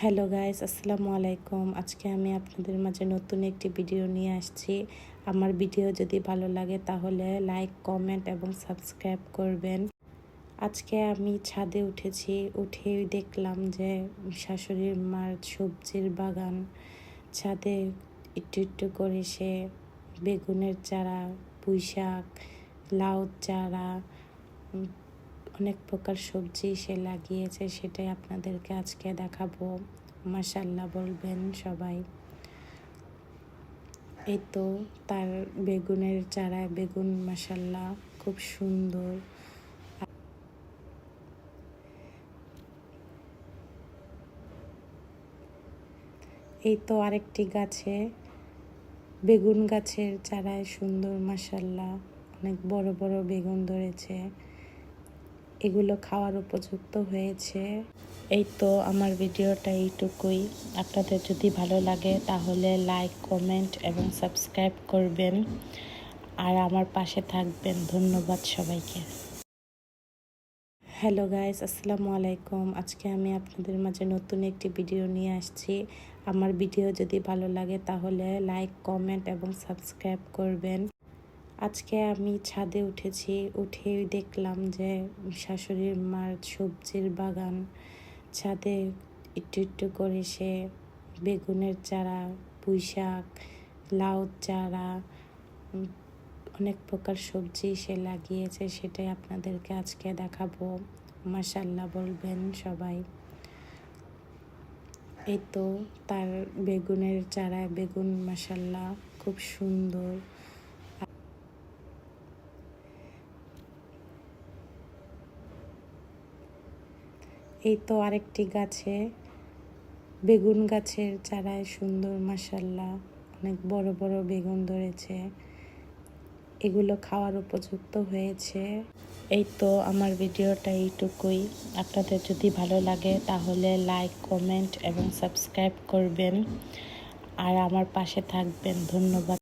Hello guys, আসসালামু আলাইকুম। আজকে আমি আপনাদের মাঝে নতুন একটি ভিডিও নিয়ে আসছি। আমার ভিডিও যদি ভালো লাগে তাহলে লাইক, কমেন্ট এবং সাবস্ক্রাইব করবেন। আজকে আমি ছাদে উঠেছি, উঠেই দেখলাম যে শাশুড়ির মার সবজির বাগান। ছাদে একটু একটু করে সে বেগুনের চারা, পুঁই শাক, লাউ চারা, অনেক প্রকার সবজি সে লাগিয়েছে, সেটাই আপনাদেরকে আজকে দেখাবো। মাশাআল্লাহ বলবেন সবাই। এই তো তার বেগুনের চারায় বেগুন মাশাআল্লাহ খুব সুন্দর। এই তো আরেকটি গাছে বেগুন গাছের চারায় সুন্দর মাশাআল্লাহ অনেক বড় বড় বেগুন ধরেছে, এগুলো খাওয়ার উপযুক্ত হয়েছে। এই তো আমার ভিডিওটা এইটুকুই। আপনাদের যদি ভালো লাগে তাহলে লাইক, কমেন্ট এবং সাবস্ক্রাইব করবেন আর আমার পাশে থাকবেন। ধন্যবাদ সবাইকে। হ্যালো গাইস, আসসালামু আলাইকুম। আজকে আমি আপনাদের মাঝে নতুন একটি ভিডিও নিয়ে আসছি। আমার ভিডিও যদি ভালো লাগে তাহলে লাইক, কমেন্ট এবং সাবস্ক্রাইব করবেন। আজকে আমি ছাদে উঠেছি, উঠেই দেখলাম যে শাশুড়ির মার সবজির বাগান। ছাদে একটু একটু করে সে বেগুনের চারা, পুঁই শাক, লাউ চারা, অনেক প্রকার সবজি সে লাগিয়েছে, সেটাই আপনাদেরকে আজকে দেখাবো। মাশাআল্লাহ বলবেন সবাই। এই তো তার বেগুনের চারায় বেগুন মাশাআল্লাহ খুব সুন্দর। এই তো আরেকটি গাছে বেগুন গাছের চারায় সুন্দর মাশাআল্লাহ অনেক বড় বড় বেগুন ধরেছে, এগুলো খাওয়ার উপযুক্ত হয়েছে। এই তো আমার ভিডিওটা এইটুকুই। আপনাদের যদি ভালো লাগে তাহলে লাইক, কমেন্ট এবং সাবস্ক্রাইব করবেন আর আমার পাশে থাকবেন। ধন্যবাদ।